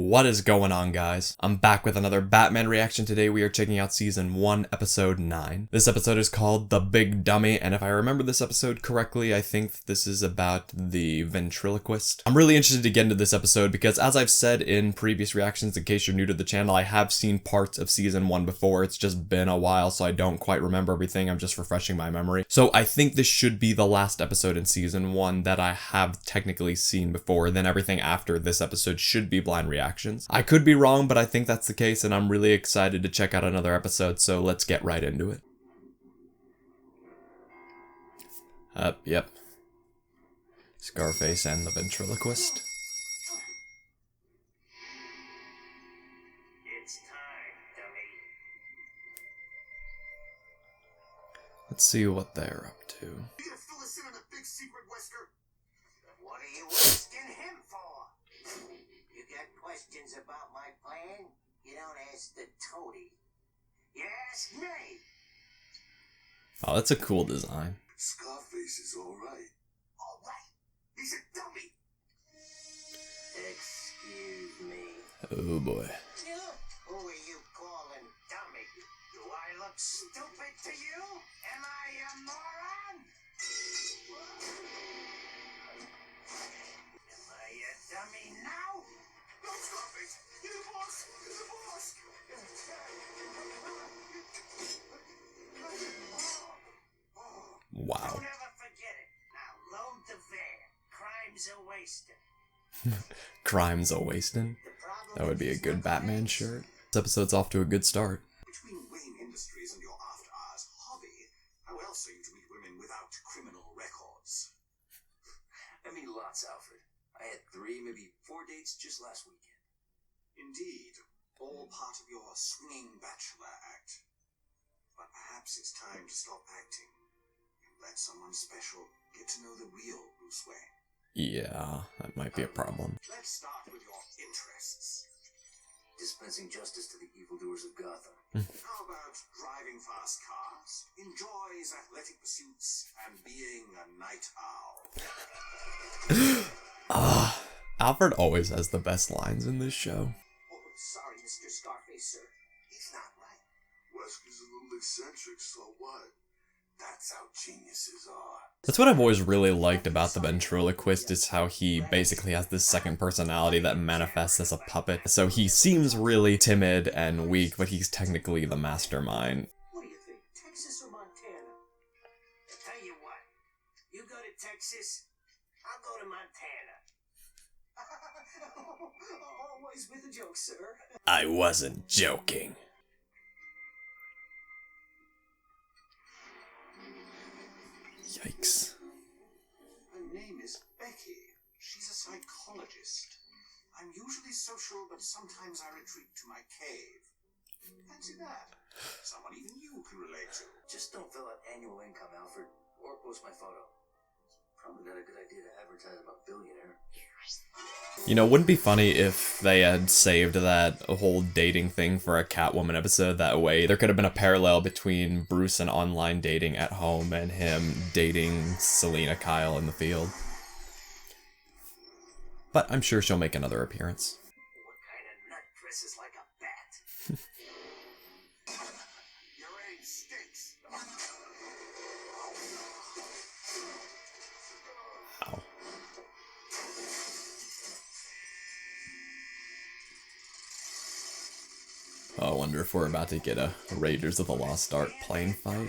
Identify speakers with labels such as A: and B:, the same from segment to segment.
A: What is going on, guys? I'm back with another Batman reaction. Today we are checking out season 1, episode 9. This episode is called The Big Dummy, and if I remember this episode correctly, I think this is about the ventriloquist. I'm really interested to get into this episode because, as I've said in previous reactions, in case you're new to the channel, I have seen parts of season 1 before. It's just been a while, so I don't quite remember everything. I'm just refreshing my memory. So I think this should be the last episode in season 1 that I have technically seen before. Then everything after this episode should be blind reactions. I could be wrong, but I think that's the case, and I'm really excited to check out another episode, so let's get right into it. Yep. Scarface and the ventriloquist.
B: It's time, dummy.
A: Let's see what they're up to.
B: You gonna fill us in on the big secret, Wesker? What are you asking him for? You got questions about my plan? You don't ask the toady. You ask me.
A: Oh, that's a cool design.
B: Scarface is alright. Alright? He's a dummy. Excuse me.
A: Oh boy.
B: Who are you calling dummy? Do I look stupid to you? Am I a moron? Am I a dummy now? No, Scarface! You're the boss! You're the boss!
A: Wow.
B: Don't ever forget it. Now load the van. Crime's a wasting.
A: Crime's a wasting. That would be a good Batman shirt. This episode's off to a good start.
C: Between Wayne Industries and your after-hours hobby, how else are you to meet women without criminal records?
D: I mean, lots, Alfred. I had 3, maybe 4 dates just last weekend.
C: Indeed, all part of your swinging bachelor act. But perhaps it's time to stop acting and let someone special get to know the real Bruce Wayne.
A: Yeah, that might be a problem.
C: Let's start with your interests.
D: Dispensing justice to the evildoers of Gotham.
C: How about driving fast cars, enjoys athletic pursuits, and being a night owl?
A: Alfred always has the best lines in this show.
B: Oh, sorry, Mr. Scarface, sir.
C: He's not right. Wesker's a little eccentric, so what? That's how geniuses are.
A: That's what I've always really liked about the ventriloquist, is how he basically has this second personality that manifests as a puppet. So he seems really timid and weak, but he's technically the mastermind.
B: What do you think, Texas or Montana? Tell you what, you go to Texas, I'll go to Montana. Always with a joke, sir.
A: I wasn't joking. Yikes.
C: Her name is Becky. She's a psychologist. I'm usually social, but sometimes I retreat to my cave. Fancy that. Someone even you can relate to.
D: Just don't fill out annual income, Alfred, or post my photo. It's probably not a good idea to advertise about billionaire.
A: You know, wouldn't it be funny if they had saved that whole dating thing for a Catwoman episode that way? There could have been a parallel between Bruce and online dating at home and him dating Selina Kyle in the field. But I'm sure she'll make another appearance.
B: What kind of nut dresses like a bat?
C: Your aim stinks.
A: Ow. Oh, I wonder if we're about to get a Raiders of the Lost Ark plane fight.
B: 20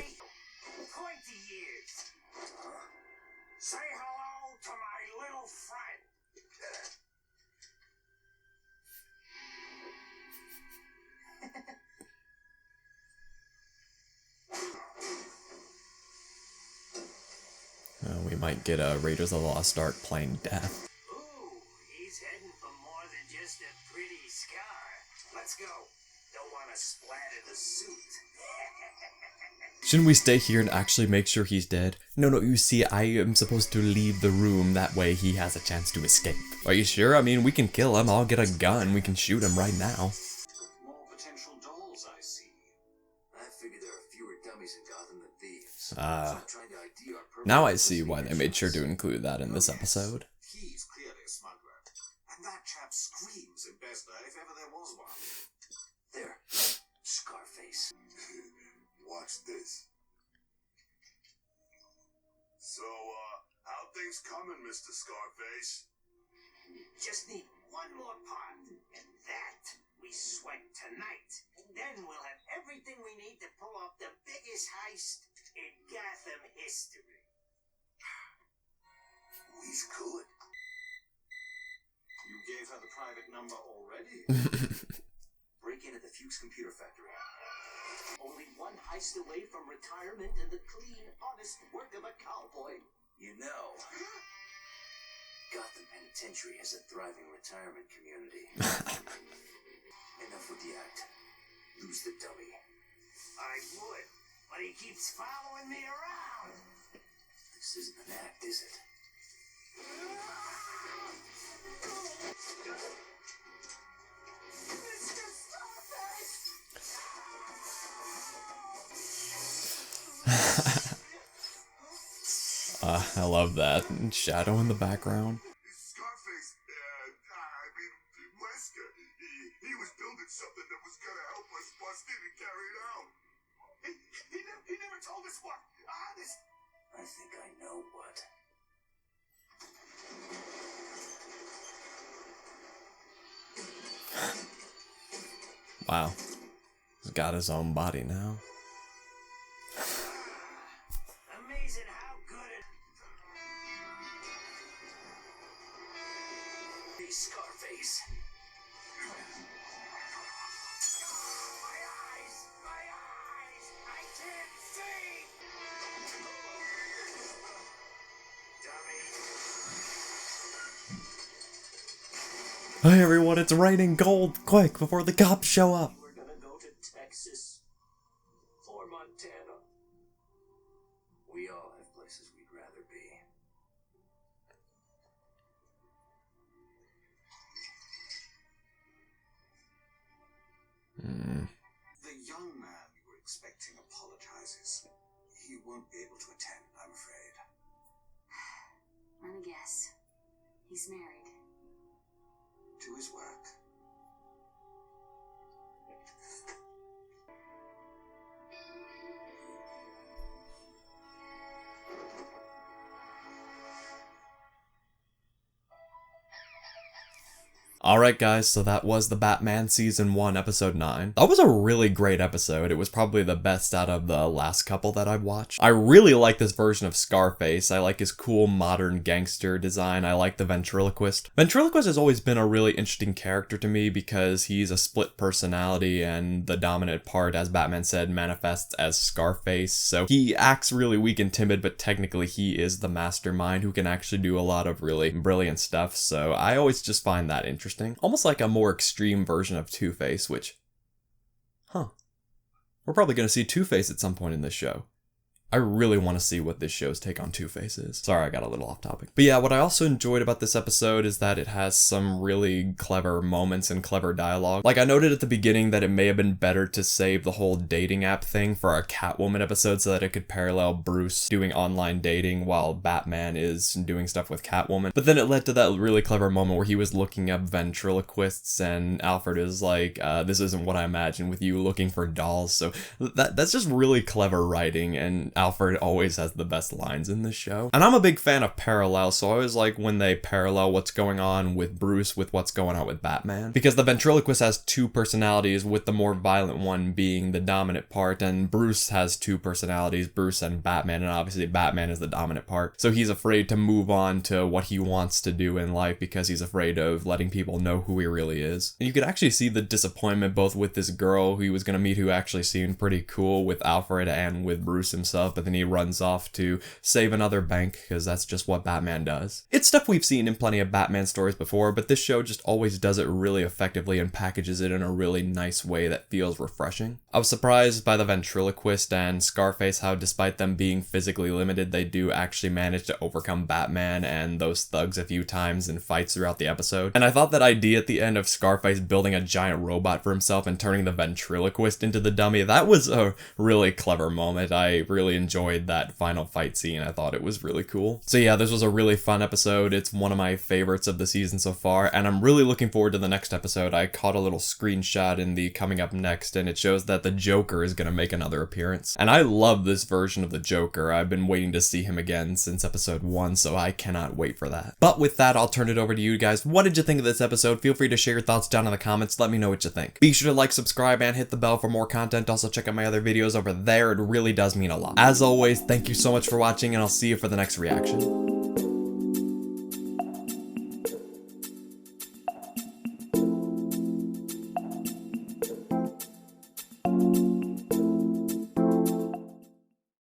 B: years. Say hello to my little friend.
A: We might get a Raiders of the Lost Ark plane death.
B: Ooh, he's heading for more than just a pretty scar. Let's go. Don't want to splatter the suit.
A: Shouldn't we stay here and actually make sure he's dead? No, you see, I am supposed to leave the room, that way he has a chance to escape. Are you sure? I mean, we can kill him, I'll get a gun, we can shoot him right now.
C: More potential dolls, I see.
D: I figured there are fewer dummies in Gotham than thieves. So
A: Ah.
D: I'm trying to ID our purple
A: Now I see why they made sure to include that in this episode.
C: He's clearly a smuggler. And that chap screams in Bethesda if if ever there was one.
D: There. Scarface.
E: Watch this. So, how things coming, Mr. Scarface?
B: Just need one more part, and that we sweat tonight. Then we'll have everything we need to pull off the biggest heist in Gotham history.
E: He's good.
C: You gave her the private number already?
D: Break in at the Fuchs Computer Factory.
B: Only one heist away from retirement and the clean, honest work of a cowboy.
D: You know, Gotham Penitentiary has a thriving retirement community. Enough with the act. Lose the dummy.
B: I would, but he keeps following me around.
D: This isn't an act, is it?
B: Mr. Scarface!
A: I love that. Shadow in the background.
E: Scarface, Wesker, he was building something that was gonna help us bust in and carry it out.
B: He never told us what. Honest.
D: I think I know what.
A: Wow. He's got his own body now.
B: Amazing how good it...
D: Hey, Scarface.
B: My eyes! My eyes! I can't see! Dummy.
A: Hey everyone, it's raining gold! Quick, before the cops show up!
B: We're gonna go to Texas. Or Montana.
D: We all have places we'd rather be.
C: The young man you were expecting apologizes. He won't be able to attend, I'm afraid.
F: Let me guess. He's married.
C: To his work.
A: Alright guys, so that was The Batman Season 1, Episode 9. That was a really great episode. It was probably the best out of the last couple that I've watched. I really like this version of Scarface. I like his cool modern gangster design. I like the ventriloquist. Ventriloquist has always been a really interesting character to me because he's a split personality and the dominant part, as Batman said, manifests as Scarface. So he acts really weak and timid, but technically he is the mastermind who can actually do a lot of really brilliant stuff. So I always just find that interesting. Almost like a more extreme version of Two-Face, which... We're probably going to see Two-Face at some point in this show. I really want to see what this show's take on Two-Face is. Sorry, I got a little off topic. But yeah, what I also enjoyed about this episode is that it has some really clever moments and clever dialogue. Like, I noted at the beginning that it may have been better to save the whole dating app thing for our Catwoman episode so that it could parallel Bruce doing online dating while Batman is doing stuff with Catwoman. But then it led to that really clever moment where he was looking up ventriloquists and Alfred is like, this isn't what I imagined with you looking for dolls. So that's just really clever writing, and Alfred always has the best lines in this show. And I'm a big fan of parallels, so I always like when they parallel what's going on with Bruce with what's going on with Batman. Because the ventriloquist has two personalities, with the more violent one being the dominant part, and Bruce has two personalities, Bruce and Batman, and obviously Batman is the dominant part. So he's afraid to move on to what he wants to do in life because he's afraid of letting people know who he really is. And you could actually see the disappointment both with this girl who he was going to meet who actually seemed pretty cool with Alfred and with Bruce himself, but then he runs off to save another bank because that's just what Batman does. It's stuff we've seen in plenty of Batman stories before, but this show just always does it really effectively and packages it in a really nice way that feels refreshing. I was surprised by the ventriloquist and Scarface how despite them being physically limited, they do actually manage to overcome Batman and those thugs a few times in fights throughout the episode. And I thought that idea at the end of Scarface building a giant robot for himself and turning the ventriloquist into the dummy, that was a really clever moment. I really really enjoyed that final fight scene. I thought it was really cool. So yeah, this was a really fun episode. It's one of my favorites of the season so far, and I'm really looking forward to the next episode. I caught a little screenshot in the coming up next, and it shows that the Joker is going to make another appearance. And I love this version of the Joker. I've been waiting to see him again since episode 1, so I cannot wait for that. But with that, I'll turn it over to you guys. What did you think of this episode? Feel free to share your thoughts down in the comments. Let me know what you think. Be sure to like, subscribe, and hit the bell for more content. Also check out my other videos over there. It really does mean a lot. As always, thank you so much for watching, and I'll see you for the next reaction.